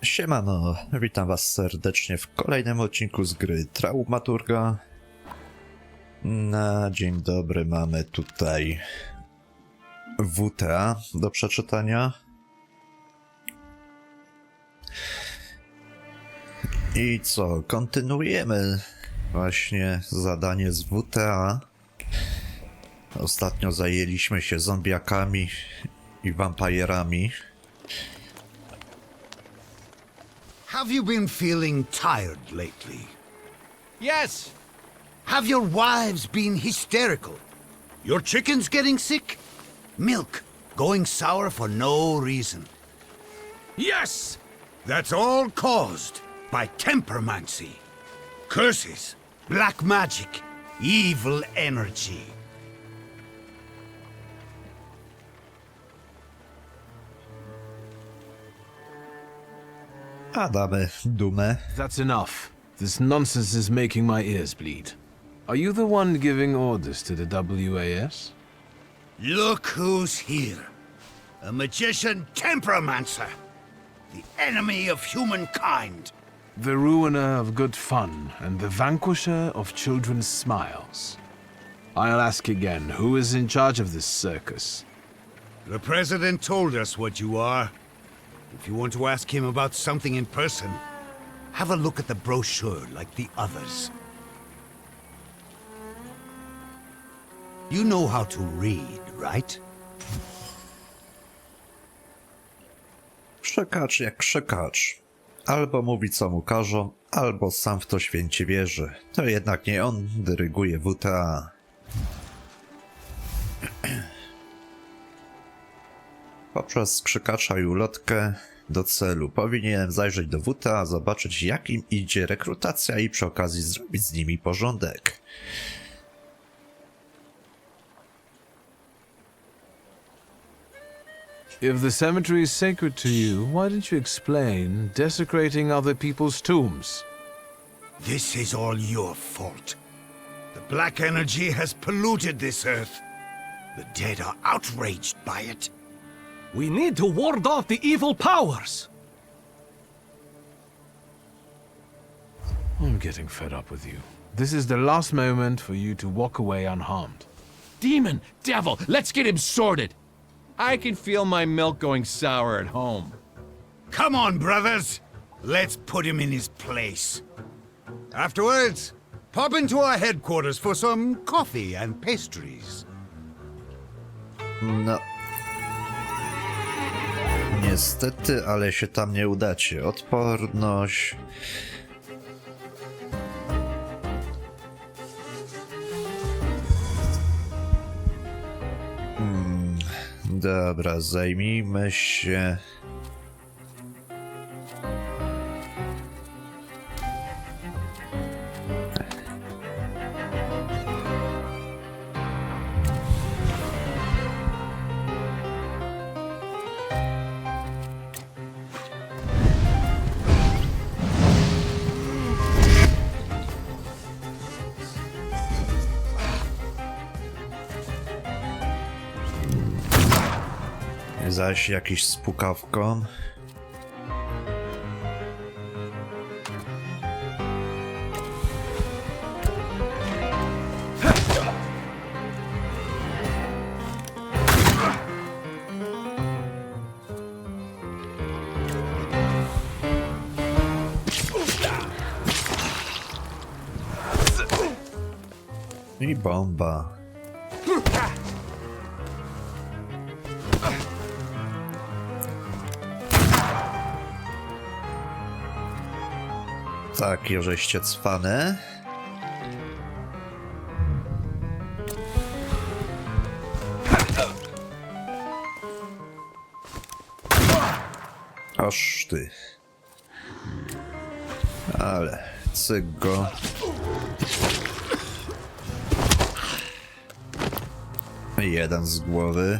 Siemano, witam was serdecznie w kolejnym odcinku z gry Thaumaturga. Na dzień dobry mamy tutaj WTA do przeczytania. I co, kontynuujemy właśnie zadanie z WTA. Ostatnio zajęliśmy się zombiakami i wampirami. Have you been feeling tired lately? Yes! Have your wives been hysterical? Your chickens getting sick? Milk going sour for no reason? Yes! That's all caused by tempermancy. Curses, black magic, evil energy. A damy dumę. That's enough. This nonsense is making my ears bleed. Are you the one giving orders to the WAS? Look who's here. A magician temperomancer. The enemy of humankind. The ruiner of good fun and the vanquisher of children's smiles. I'll ask again, who is in charge of this circus? The president told us what you are. If you want to ask him about something in person, have a look at the brochure like the others. You know how to read, right? Krzykacz jak krzykacz. Albo mówi co mu każą, albo sam w to święcie wierzy. To jednak nie on dyryguje WTA. Poprzez krzykacza i ulotkę do celu powinienem zajrzeć do WTA, zobaczyć jak im idzie rekrutacja i przy okazji zrobić z nimi porządek. If the cemetery is sacred to you, why didn't you explain desecrating other people's tombs? This is all your fault. The black energy has polluted this earth. The dead are outraged by it. We need to ward off the evil powers! I'm getting fed up with you. This is the last moment for you to walk away unharmed. Demon! Devil! Let's get him sorted! I can feel my milk going sour at home. Come on, brothers. Let's put him in his place. Afterwards, pop into our headquarters for some coffee and pastries. No. Niestety, ale się tam nie udacie. Odporność. Dobra, zajmijmy się. Zaś jakiś z pukawką. I bomba. Tak, żeście cwane. Oż ty. Ale cyk go. Jeden z głowy.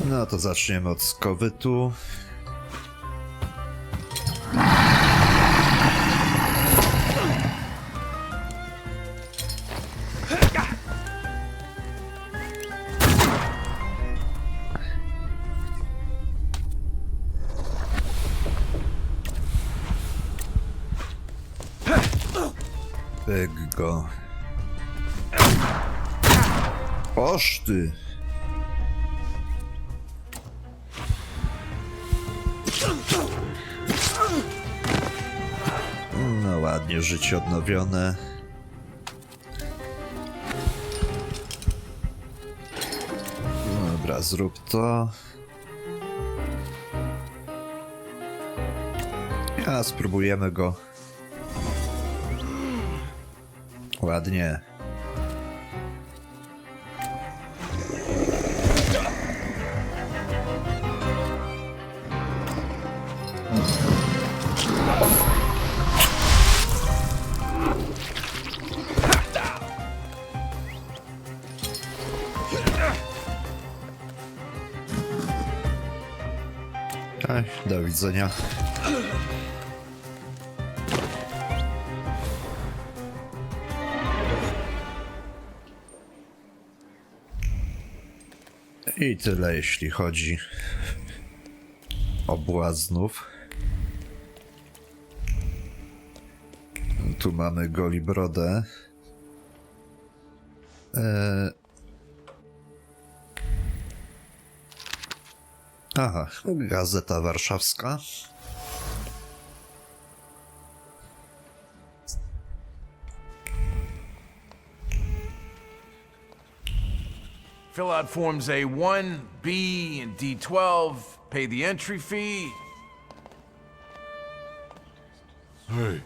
No to zaczniemy od skowytu. Pyk go. Oż ty! No ładnie, życie odnowione. Dobra, zrób to. A spróbujemy go. Ładnie. Do widzenia. I tyle, jeśli chodzi o błaznów. Tu mamy Golibrodę. Aha, Gazeta Warszawska. Fill out forms A1, B, and D12, pay the entry fee. Hey,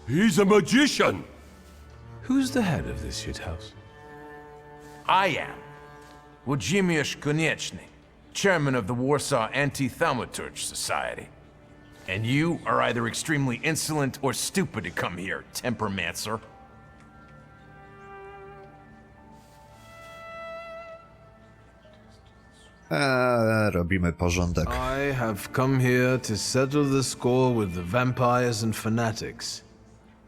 he's a magician! Who's the head of this shit house? I am Włodzimierz Konieczny, chairman of the Warsaw Anti-Thaumaturge Society. And you are either extremely insolent or stupid to come here, tempermancer. Robimy porządek. I have come here to settle the score with the vampires and fanatics.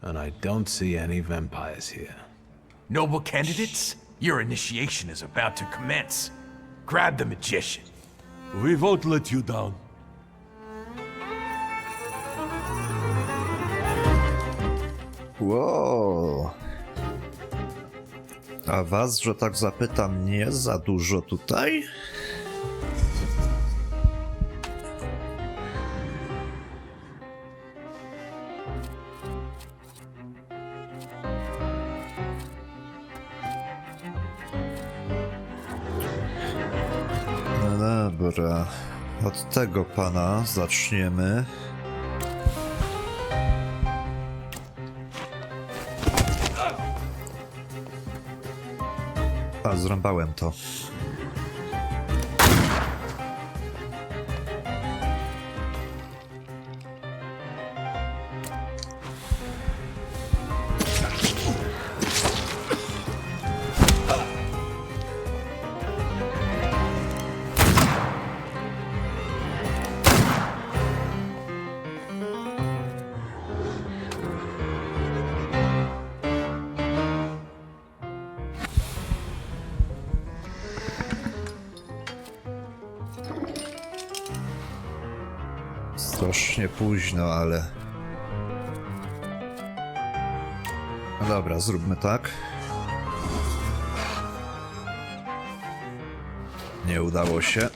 And I don't see any vampires here. Noble candidates, your initiation is about to commence. Grab the magician. We won't let you down. Wow. A was, że tak zapytam, nie za dużo tutaj? No dobra, od tego pana zaczniemy. A, zrąbałem to. Strasznie późno, ale... No dobra, zróbmy tak. Nie udało się.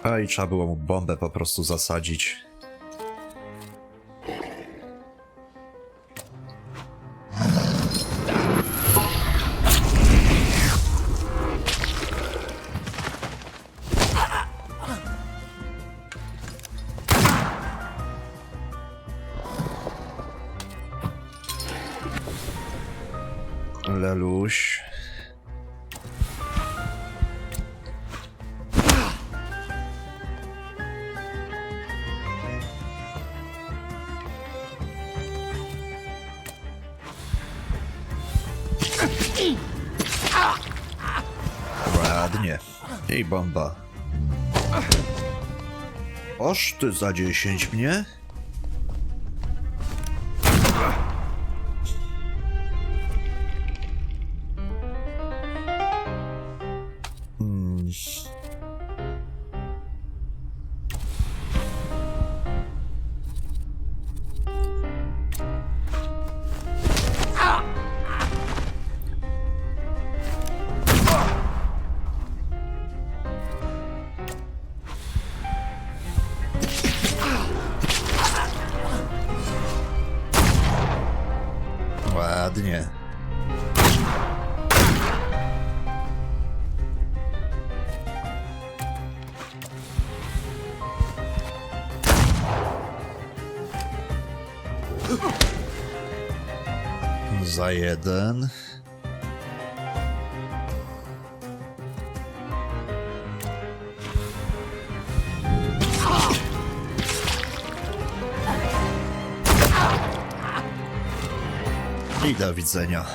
A i trzeba było mu bombę po prostu zasadzić. Leluś. Ładnie. I bomba. Oż ty za 10 mnie? za 1. I do widzenia.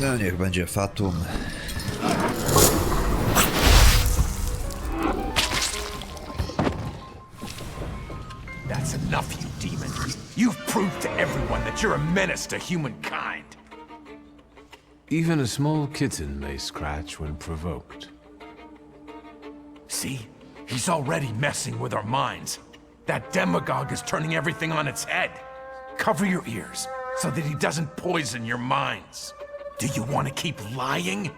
No, niech będzie fatum. That's enough, you demon. You've proved to everyone that you're a menace to humankind. Even a small kitten may scratch when provoked. See? He's already messing with our minds. That demagogue is turning everything on its head. Cover your ears so that he doesn't poison your minds. Do you want to keep lying?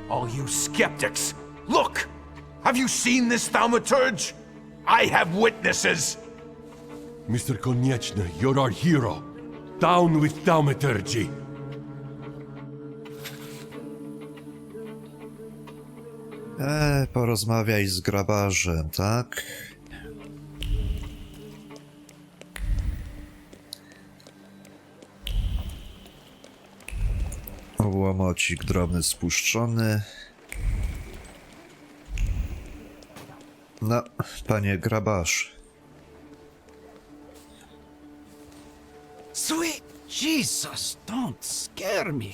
All you skeptics, look! Have you seen this Thaumaturge? I have witnesses! Mr. Konieczny, you're our hero. Down with Thaumaturge. Porozmawiaj z grabarzem, tak? Łomocik drobny spuszczony. No, panie grabarz. Sweet Jesus, don't scare me.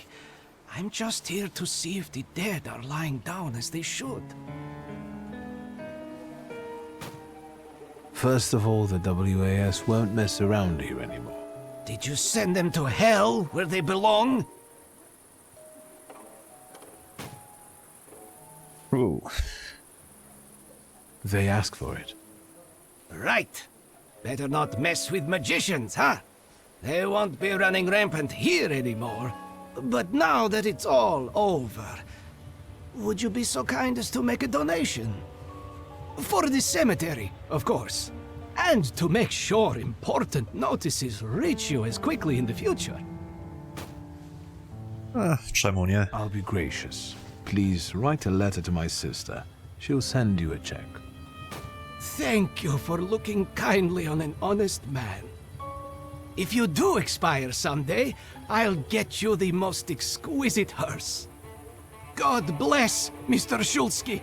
I'm just here to see if the dead are lying down as they should. First of all, the WAS won't mess around here anymore. Did you send them to hell, where they belong? Ooh. They ask for it. Right. Better not mess with magicians, huh? They won't be running rampant here anymore. But now that it's all over, would you be so kind as to make a donation? For the cemetery, of course. And to make sure important notices reach you as quickly in the future. Czemu nie? I'll be gracious. Please write a letter to my sister. She'll send you a check. Thank you for looking kindly on an honest man. If you do expire someday, I'll get you the most exquisite hearse. God bless Mr. Shulsky.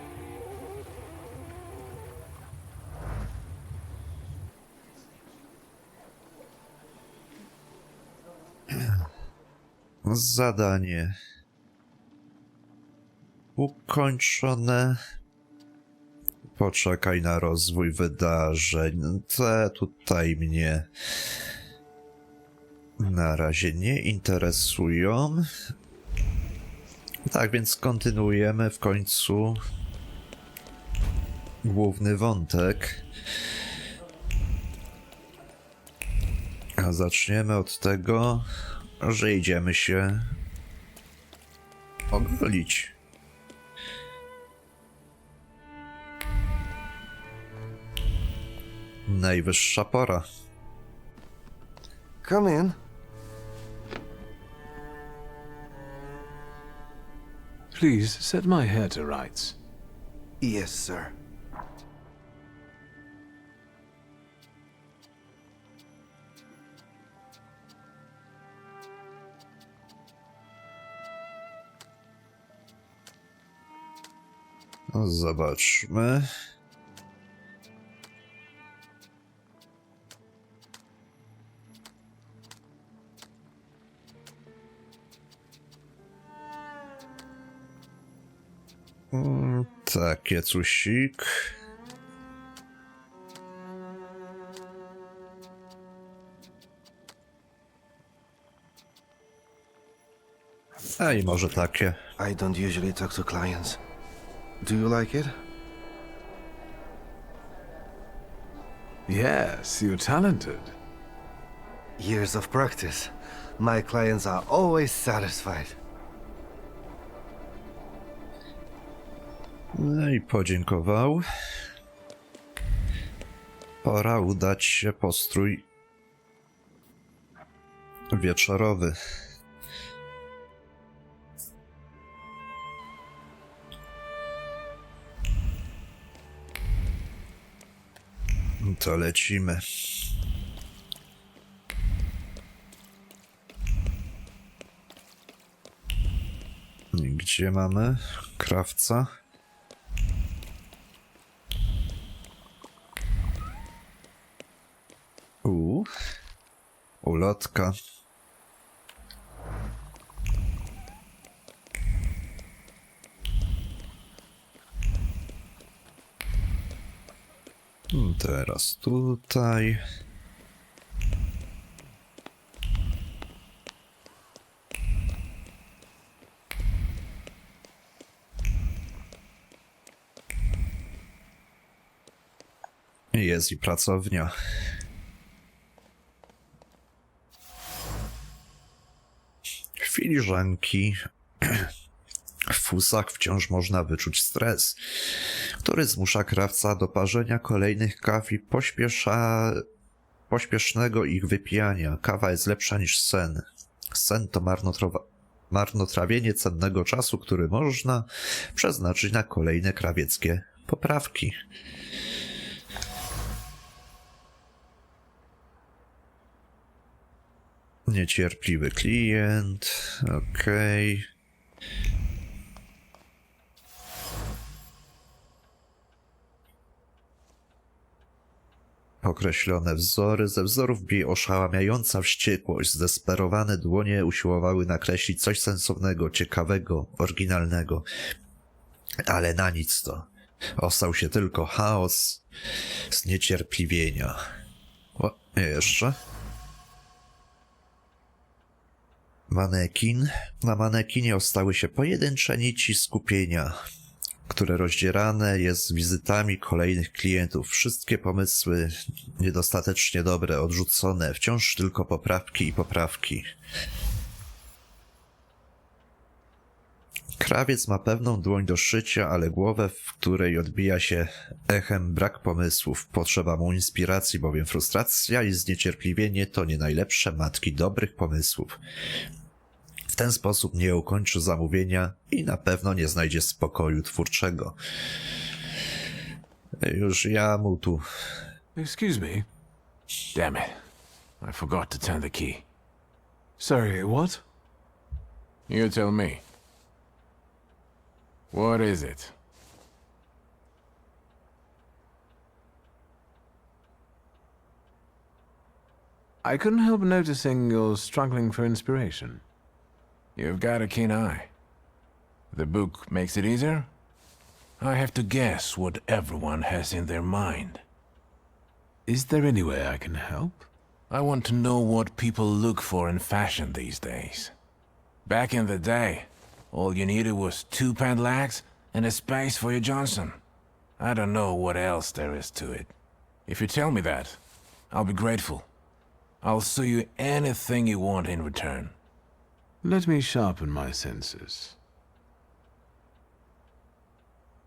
Zadanie ukończone. Poczekaj na rozwój wydarzeń. Te tutaj mnie na razie nie interesują. Tak więc kontynuujemy w końcu główny wątek. A zaczniemy od tego, że idziemy się ogolić. Najwyższa pora. Come in. Please set my hair to rights. Yes, sir. No, zobaczmy. Takie cusik. A i może takie. I don't usually talk to clients. Do you like it? Yes, you're talented. Years of practice. My clients are always satisfied. No i podziękował. Pora udać się po strój wieczorowy. To lecimy. Gdzie mamy krawca? Ulotka. Teraz tutaj. Jest i pracownia. Filiżanki. W fusach wciąż można wyczuć stres, który zmusza krawca do parzenia kolejnych kaw i pośpiesznego ich wypijania. Kawa jest lepsza niż sen. Sen to marnotrawienie cennego czasu, który można przeznaczyć na kolejne krawieckie poprawki. Niecierpliwy klient. Okej. Określone wzory. Ze wzorów bije oszałamiająca wściekłość. Zdesperowane dłonie usiłowały nakreślić coś sensownego, ciekawego, oryginalnego. Ale na nic to. Ostał się tylko chaos zniecierpliwienia. O, jeszcze. Manekin. Na manekinie ostały się pojedyncze nici skupienia, które rozdzierane jest wizytami kolejnych klientów. Wszystkie pomysły niedostatecznie dobre, odrzucone, wciąż tylko poprawki i poprawki. Krawiec ma pewną dłoń do szycia, ale głowę, w której odbija się echem brak pomysłów. Potrzeba mu inspiracji, bowiem frustracja i zniecierpliwienie to nie najlepsze matki dobrych pomysłów. W ten sposób nie ukończy zamówienia i na pewno nie znajdzie spokoju twórczego. Już ja mu tu... Excuse me. Damn it. I forgot to turn the key. Sorry, what? You tell me. What is it? I couldn't help noticing you're struggling for inspiration. You've got a keen eye. The book makes it easier? I have to guess what everyone has in their mind. Is there any way I can help? I want to know what people look for in fashion these days. Back in the day, all you needed was 2 pant legs and a space for your Johnson. I don't know what else there is to it. If you tell me that, I'll be grateful. I'll sew you anything you want in return. Let me sharpen my senses.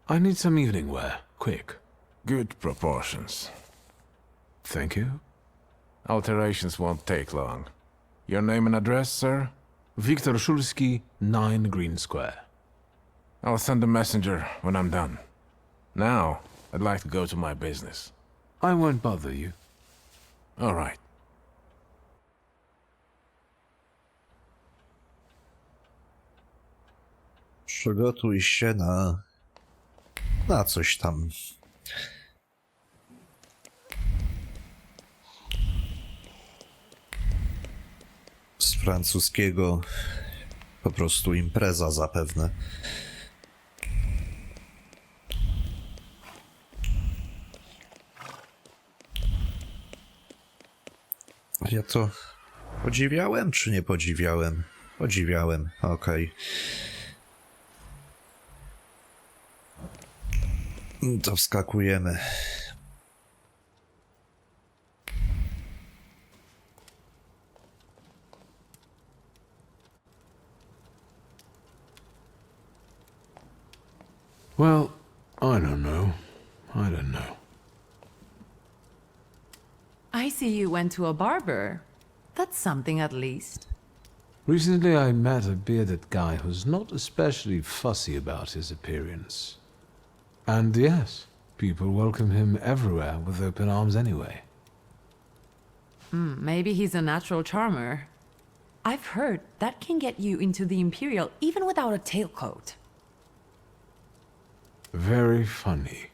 I need some evening wear, quick. Good proportions. Thank you. Alterations won't take long. Your name and address, sir? Viktor Szulski, 9 Green Square. I'll send a messenger when I'm done. Now, I'd like to go to my business. I won't bother you. All right. Przygotuj się na coś tam. Z francuskiego po prostu impreza zapewne. Ja to podziwiałem, czy nie podziwiałem? Podziwiałem, okej. To wskakujemy. Well, I don't know. I don't know. I see you went to a barber. That's something at least. Recently I met a bearded guy who's not especially fussy about his appearance. And yes, people welcome him everywhere with open arms anyway. Maybe he's a natural charmer. I've heard that can get you into the Imperial even without a tailcoat. Very funny.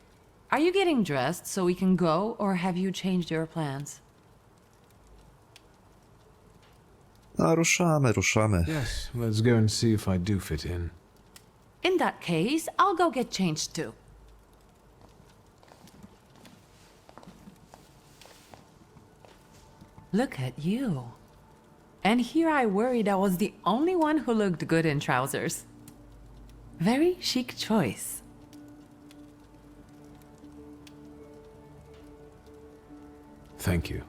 Are you getting dressed so we can go, or have you changed your plans? No, ruszamy. Yes, let's go and see if I do fit in. In that case, I'll go get changed too. Look at you. And here I worried I was the only one who looked good in trousers. Very chic choice. Thank you.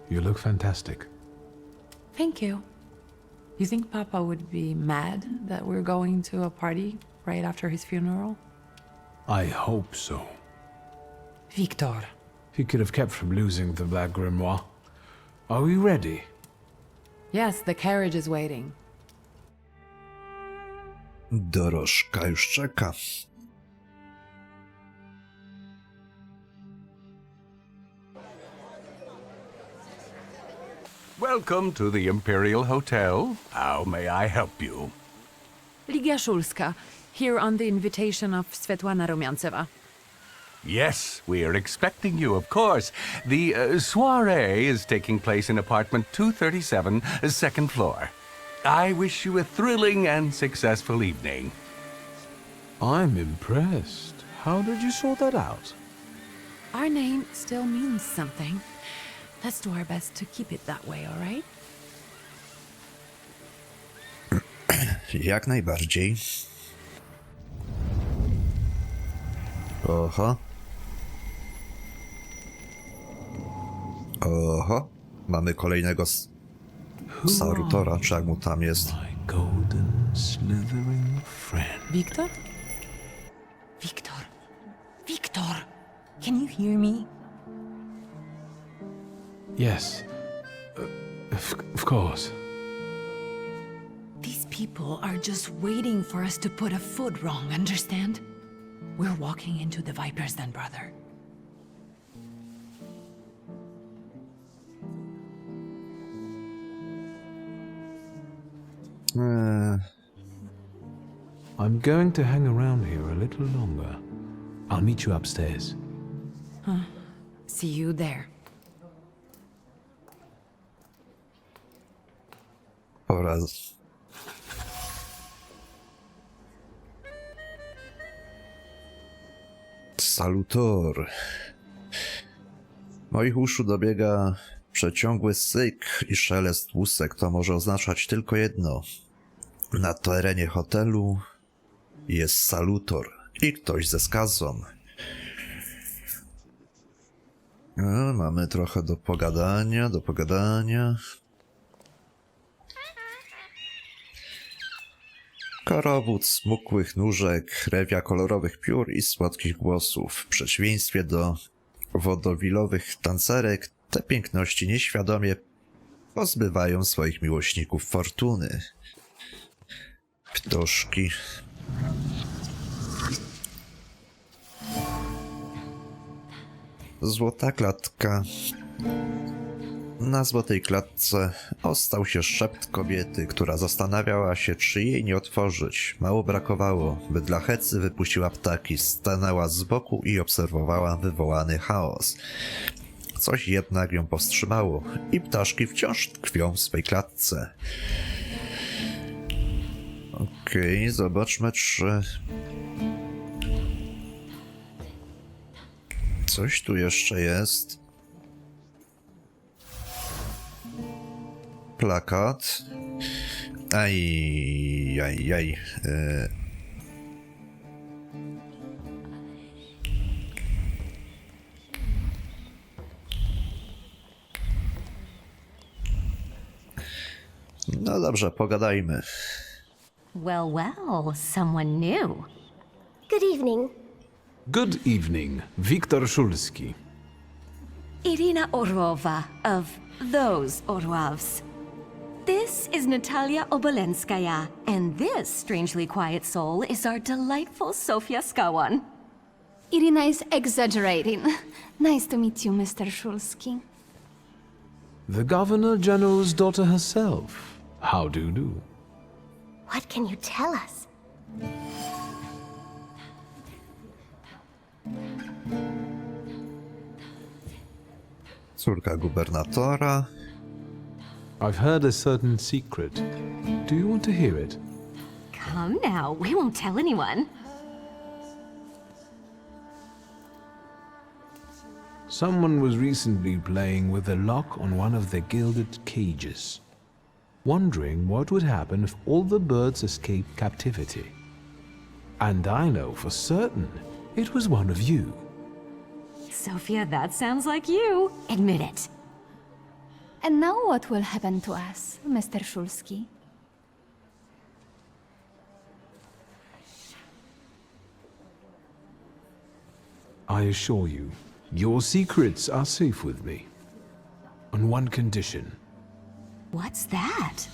You look fantastic. Thank you. You think Papa would be mad that we're going to a party right after his funeral? I hope so. Victor. He could have kept from losing the Black Grimoire. Are we ready? Yes, the carriage is waiting. Dorożka już czeka. Welcome to the Imperial Hotel. How may I help you? Ligia Szulska, here on the invitation of Svetlana Rumiantseva. Yes, we are expecting you, of course. The soiree is taking place in apartment 237, second floor. I wish you a thrilling and successful evening. I'm impressed. How did you sort that out? Our name still means something. Let's do our best to keep it that way, all right? Jak najbardziej. Oho. Oho. Mamy kolejnego Sarutora, czy jak mu tam jest. My golden slithering friend. Victor? Victor. Victor! Can you hear me? Yes. Of course. These people are just waiting for us to put a foot wrong, understand? We're walking into the Viper's Den, brother. I'm going to hang around here a little longer. I'll meet you upstairs. See you there. Oraz. Salutor. Moich uszu dobiega przeciągły syk i szelest łusek. To może oznaczać tylko jedno. Na terenie hotelu jest salutor i ktoś ze skazą. Mamy trochę do pogadania. Korowód smukłych nóżek, rewia kolorowych piór i słodkich głosów. W przeciwieństwie do wodowilowych tancerek, te piękności nieświadomie pozbywają swoich miłośników fortuny. Ptoszki. Złota klatka. Na złotej klatce ostał się szept kobiety, która zastanawiała się, czy jej nie otworzyć. Mało brakowało, by dla Hecy wypuściła ptaki, stanęła z boku i obserwowała wywołany chaos. Coś jednak ją powstrzymało i ptaszki wciąż tkwią w swej klatce. Okej, zobaczmy, czy... coś tu jeszcze jest. Plakat. Aj. No dobrze, pogadajmy. Well, someone new. Good evening. Good evening, Wiktor Szulski. Irina Orlova of those Orlovs. This is Natalia Obolenskaya, and this strangely quiet soul is our delightful Sofia Skawan. Irina is exaggerating. Nice to meet you, Mr. Szulski. The Governor General's daughter herself. How do you do? What can you tell us? Córka gubernatora. I've heard a certain secret. Do you want to hear it? Come now, we won't tell anyone. Someone was recently playing with the lock on one of the gilded cages, wondering what would happen if all the birds escaped captivity. And I know for certain it was one of you. Sophia, that sounds like you. Admit it. And now what will happen to us, Mr. Szulski? I assure you, your secrets are safe with me. On one condition. What's that?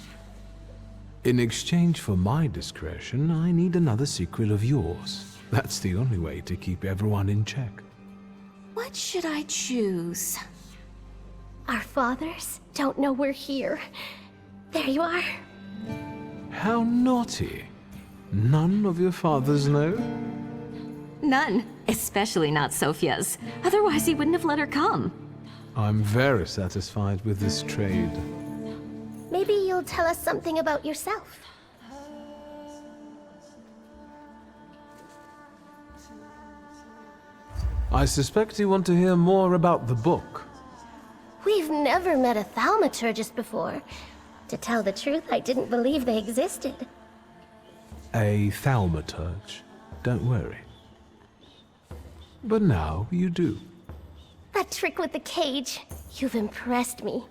In exchange for my discretion, I need another secret of yours. That's the only way to keep everyone in check. What should I choose? Our fathers don't know we're here. There you are. How naughty. None of your fathers know? None. Especially not Sophia's. Otherwise, he wouldn't have let her come. I'm very satisfied with this trade. Maybe you'll tell us something about yourself. I suspect you want to hear more about the book. We've never met a thaumaturgist before. To tell the truth, I didn't believe they existed. A thaumaturge. Don't worry. But now you do. That trick with the cage, you've impressed me.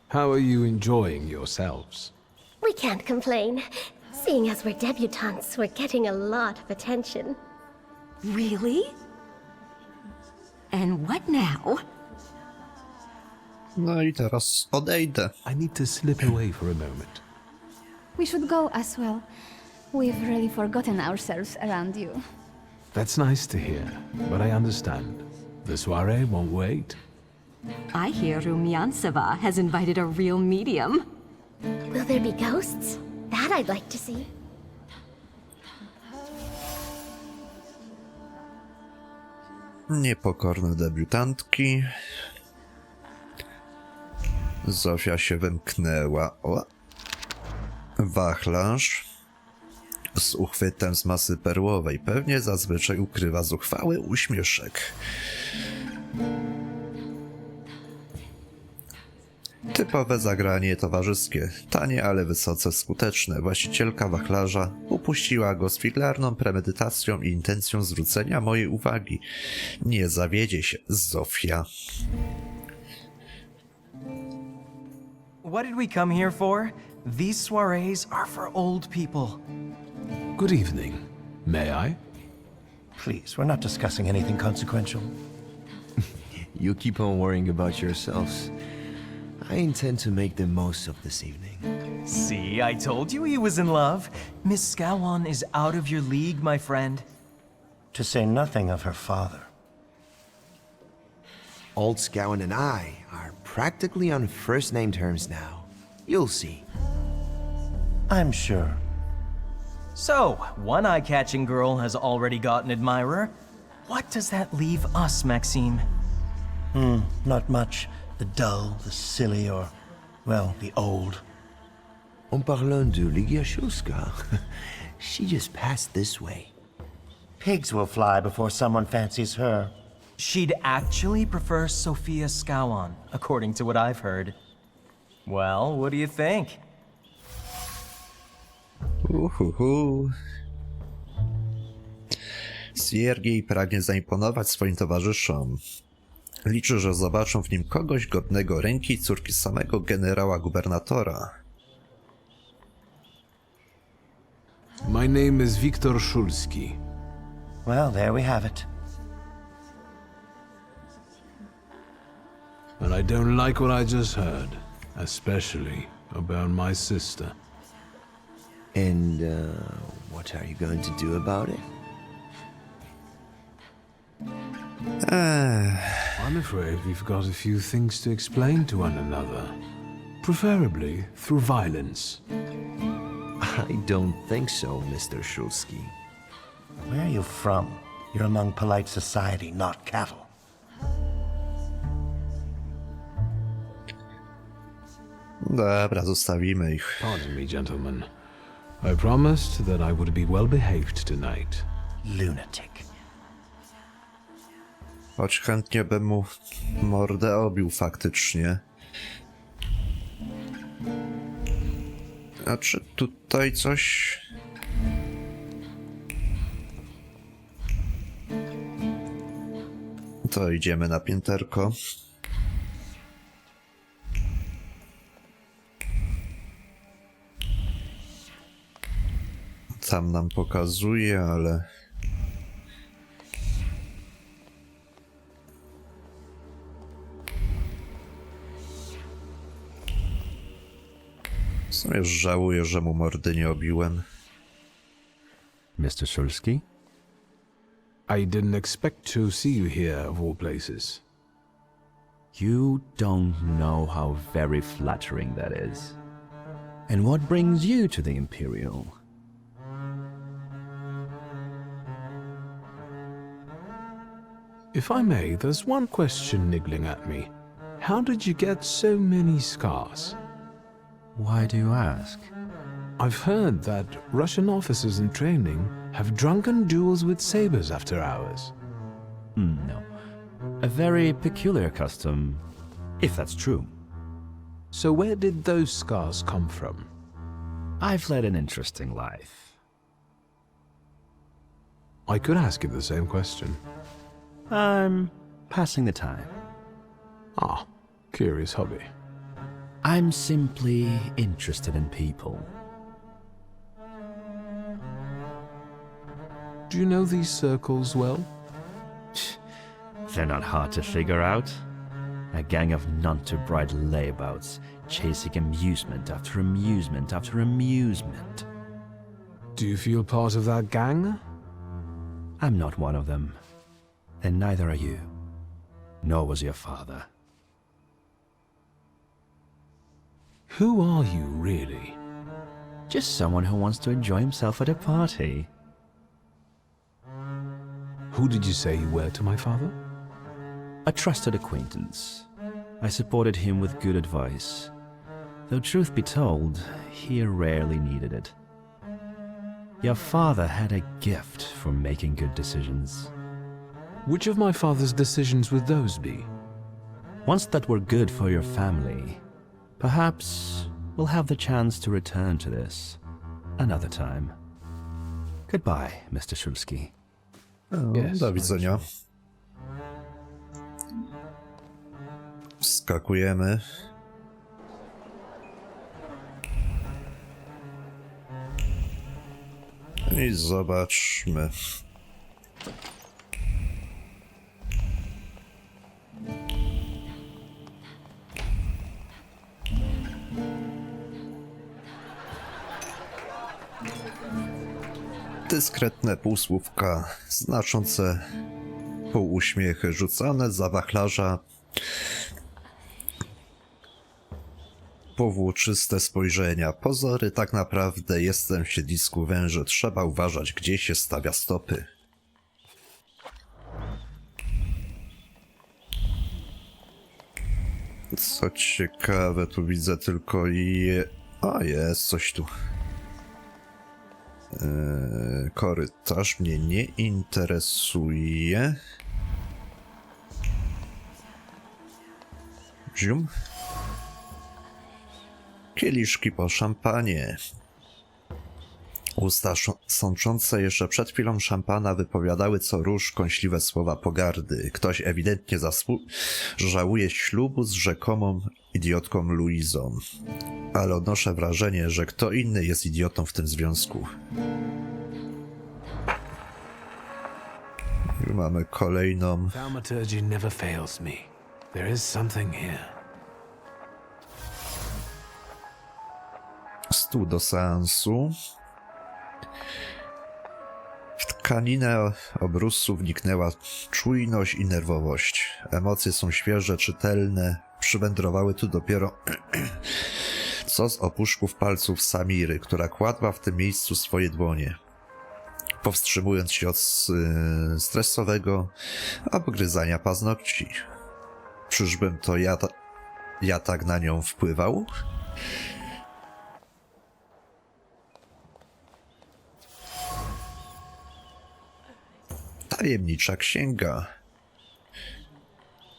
How are you enjoying yourselves? We can't complain. Seeing as we're debutantes, we're getting a lot of attention. Really? And what now? No i teraz odejdę. I need to slip away for a moment. We should go as well. We've really forgotten ourselves around you. That's nice to hear, but I understand. The soiree won't wait. I hear Rumyanseva has invited a real medium. Will there be ghosts? That I'd like to see. Niepokorne debiutantki. Zofia się wymknęła. O! Wachlarz z uchwytem z masy perłowej. Pewnie zazwyczaj ukrywa zuchwały uśmieszek. Typowe zagranie towarzyskie. Tanie, ale wysoce skuteczne. Właścicielka wachlarza upuściła go z figlarną premedytacją i intencją zwrócenia mojej uwagi. Nie zawiedzie się, Zofia. What did we come here for? These soirees are for old people. Good evening. May I? Please, we're not discussing anything consequential. You keep on worrying about yourselves. I intend to make the most of this evening. See, I told you he was in love. Miss Skawan is out of your league, my friend. To say nothing of her father. Old Scowen and I are practically on first-name terms now. You'll see. I'm sure. So, one eye-catching girl has already got an admirer. What does that leave us, Maxime? Not much. The dull, the silly, or, well, the old. En parlant de Ligiashuska, she just passed this way. Pigs will fly before someone fancies her. She'd actually prefer Sofia Skawan, according to what I've heard. Well, what do you think? Siergiej pragnie zaimponować swoim towarzyszom. Liczy, że zobaczą w nim kogoś godnego ręki córki samego generała gubernatora. My name is Viktor Szulski. Well, there we have it. And I don't like what I just heard, especially about my sister. And, what are you going to do about it? I'm afraid we've got a few things to explain to one another. Preferably through violence. I don't think so, Mr. Szulski. Where are you from? You're among polite society, not cattle. Dobra, zostawimy ich. Pardon me, gentlemen. I promised that I would be well behaved tonight. Lunatic. Choć chętnie bym mu mordę obił faktycznie. A czy tutaj coś... To idziemy na pięterko. Tam nam pokazuje, ale... W sumie żałuję, że mu mordy nie obiłem. Mr. Szulski? I didn't expect to see you here, of all places. You don't know how very flattering that is. And what brings you to the Imperial? If I may, there's one question niggling at me. How did you get so many scars? Why do you ask? I've heard that Russian officers in training have drunken duels with sabers after hours. No. A very peculiar custom, if that's true. So where did those scars come from? I've led an interesting life. I could ask you the same question. I'm passing the time. Ah, curious hobby. I'm simply interested in people. Do you know these circles well? They're not hard to figure out. A gang of none-too-bright layabouts, chasing amusement after amusement after amusement. Do you feel part of that gang? I'm not one of them. And neither are you. Nor was your father. Who are you, really? Just someone who wants to enjoy himself at a party. Who did you say you were to my father? A trusted acquaintance. I supported him with good advice. Though truth be told, he rarely needed it. Your father had a gift for making good decisions. Which of my father's decisions would those be? Ones that were good for your family. Perhaps we'll have the chance to return to this another time. Goodbye, Mr. Szulski. Yes, do widzenia. Wskakujemy. I zobaczmy. Dyskretne półsłówka, znaczące półuśmiechy rzucane za wachlarza, powłóczyste spojrzenia. Pozory, tak naprawdę jestem w siedlisku węży, trzeba uważać, gdzie się stawia stopy. Co ciekawe, tu widzę tylko A, jest coś tu. Korytarz mnie nie interesuje. Zium. Kieliszki po szampanie. Usta sączące jeszcze przed chwilą szampana wypowiadały co róż kąśliwe słowa pogardy. Ktoś ewidentnie żałuje ślubu z rzekomą idiotką Luizą. ale odnoszę wrażenie, że kto inny jest idiotą w tym związku. I mamy kolejną. Thaumaturge never fails me. There is something here. Stół do seansu. W tkaninę obrusu wniknęła czujność i nerwowość. Emocje są świeże, czytelne. Przywędrowały tu dopiero co z opuszków palców Samiry, która kładła w tym miejscu swoje dłonie, powstrzymując się od stresowego obgryzania paznokci. Czyżbym to ja tak na nią wpływał? Tajemnicza księga.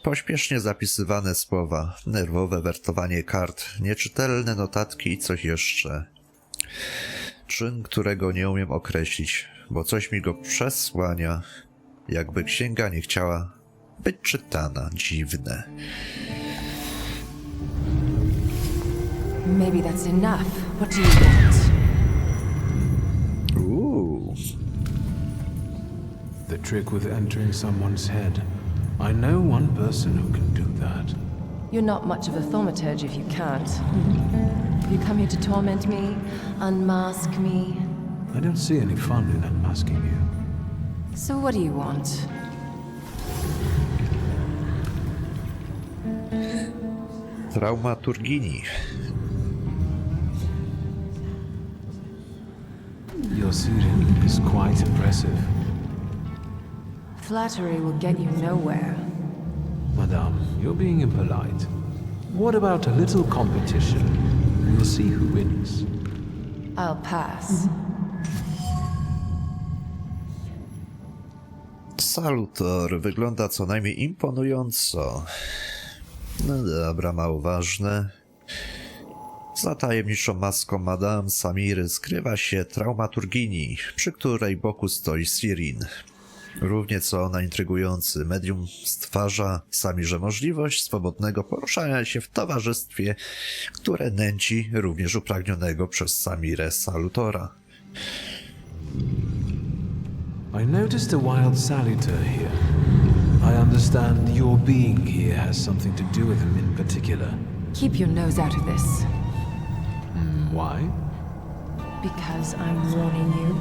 Pośpiesznie zapisywane słowa, nerwowe wertowanie kart, nieczytelne notatki i coś jeszcze. Czyn, którego nie umiem określić, bo coś mi go przesłania, jakby księga nie chciała być czytana. Dziwne. Maybe that's enough. What do you want? The trick with entering someone's head. I know one person who can do that. You're not much of a thaumaturge if you can't. You come here to torment me, unmask me. I don't see any fun in unmasking you. So what do you want? Thaumaturgini. Your suiting is quite impressive. Flattery will get you nowhere. Madame, you're being impolite. What about a little competition? We'll see who wins. I'll pass. Salutor wygląda co najmniej imponująco. No dobra, mało ważne. Za tajemniczą maską Madame Samiry skrywa się Thaumaturgini, przy której boku stoi Sirin. Równie co ona intrygujący medium stwarza Samirze możliwość swobodnego poruszania się w towarzystwie, które nęci również upragnionego przez Samirę Salutora. I noticed a wild salutor here. I understand your being here has something to do with him in particular. Keep your nose out of this. Why? Because I'm warning you.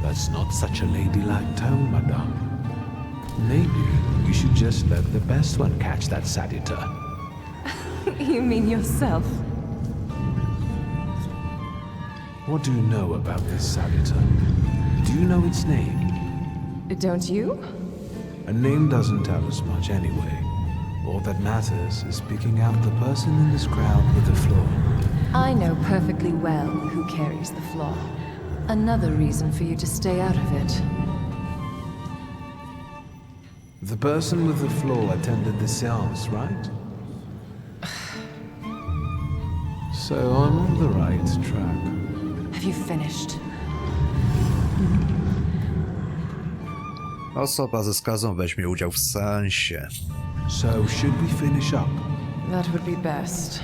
That's not such a ladylike tone, madame. Maybe you should just let the best one catch that salutor. You mean yourself? What do you know about this salutor? Do you know its name? Don't you? A name doesn't tell us much anyway. All that matters is picking out the person in this crowd with the flaw. I know perfectly well who carries the flaw. Another reason for you to stay out of it. The person with the flaw attended the seance, right? So I'm on the right track. Have you finished? Osoba ze skazą weźmie udział w seansie. So should we finish up? That would be best.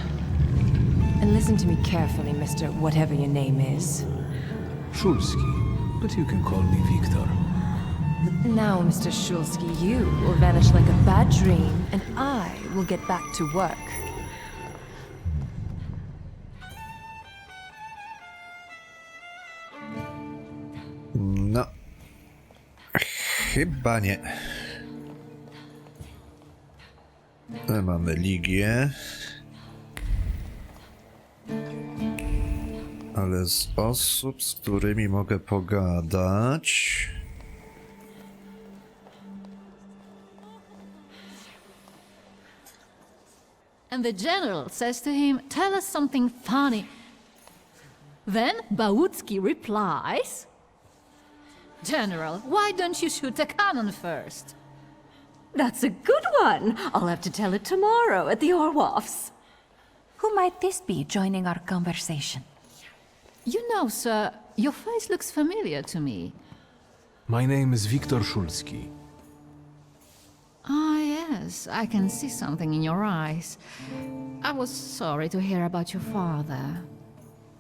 And listen to me carefully, Mr. Whatever your name is. Szulski, but you can call me Victor. Now, Mr. Szulski, you will vanish like a bad dream, and I will get back to work. No. Chyba nie. Mamy Ligię. Ale z osób, z którymi mogę pogadać... And the general says to him, "Tell us something funny." Then Bałucki replies, "General, why don't you shoot a cannon first?" That's a good one. I'll have to tell it tomorrow at the Orloffs. Who might this be joining our conversation? You know, sir, your face looks familiar to me. My name is Victor Szulski. Yes, I can see something in your eyes. I was sorry to hear about your father.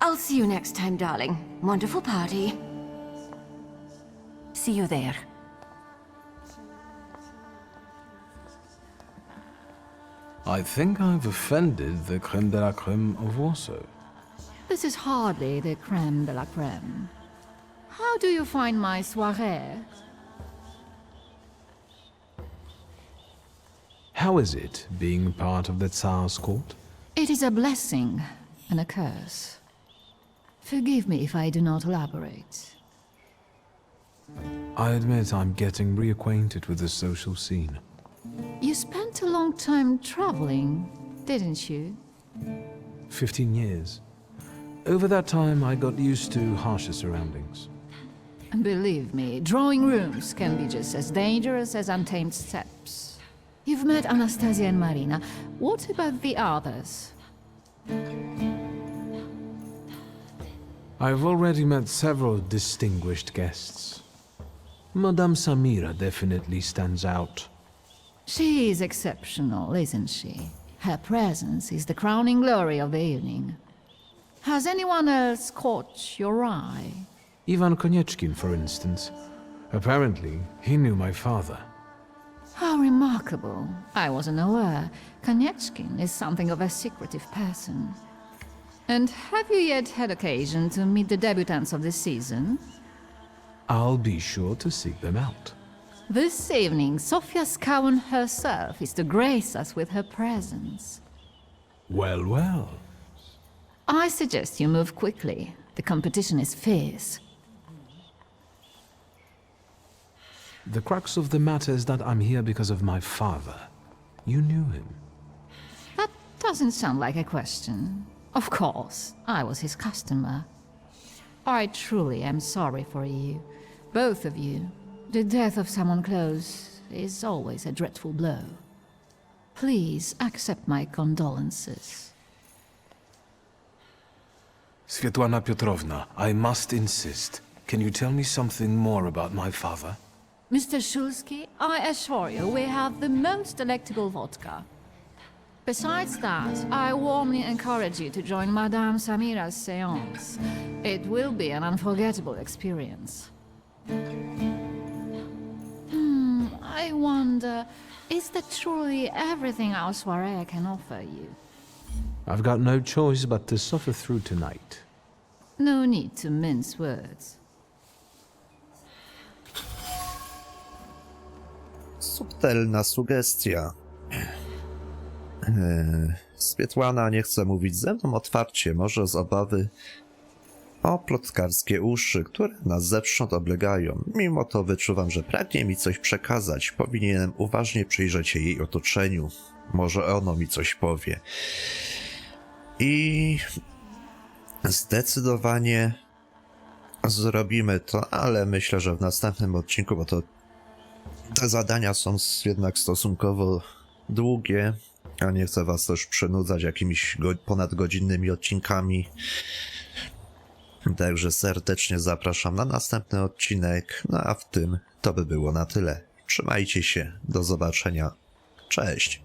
I'll see you next time, darling. Wonderful party. See you there. I think I've offended the creme de la creme of Warsaw. This is hardly the creme de la creme. How do you find my soirée? How is it being part of the Tsar's court? It is a blessing and a curse. Forgive me if I do not elaborate. I admit I'm getting reacquainted with the social scene. You spent a long time traveling, didn't you? 15 years. Over that time, I got used to harsher surroundings. Believe me, drawing rooms can be just as dangerous as untamed steppes. You've met Anastasia and Marina. What about the others? I've already met several distinguished guests. Madame Samira definitely stands out. She is exceptional, isn't she? Her presence is the crowning glory of the evening. Has anyone else caught your eye? Ivan Konieczkin, for instance. Apparently, he knew my father. How remarkable. I wasn't aware. Konieczkin is something of a secretive person. And have you yet had occasion to meet the debutants of this season? I'll be sure to seek them out. This evening, Sofia Skaun herself is to grace us with her presence. Well, well. I suggest you move quickly. The competition is fierce. The crux of the matter is that I'm here because of my father. You knew him. That doesn't sound like a question. Of course, I was his customer. I truly am sorry for you, both of you. The death of someone close is always a dreadful blow. Please accept my condolences. Svetlana Petrovna, I must insist. Can you tell me something more about my father? Mr. Shulsky, I assure you we have the most delectable vodka. Besides that, I warmly encourage you to join Madame Samira's séance. It will be an unforgettable experience. I wonder, is that truly everything our soirée can offer you? I've got no choice but to suffer through tonight. No need to mince words. Subtelna sugestia. Svetlana nie chce mówić ze mną otwarcie, może z obawy o plotkarskie uszy, które nas zewsząd oblegają. Mimo to wyczuwam, że pragnie mi coś przekazać. Powinienem uważnie przyjrzeć się jej otoczeniu. Może ono mi coś powie. I zdecydowanie zrobimy to, ale myślę, że w następnym odcinku, bo to te zadania są jednak stosunkowo długie, a nie chcę was też przynudzać jakimiś ponadgodzinnymi odcinkami. Także serdecznie zapraszam na następny odcinek, no a w tym to by było na tyle. Trzymajcie się, do zobaczenia, cześć!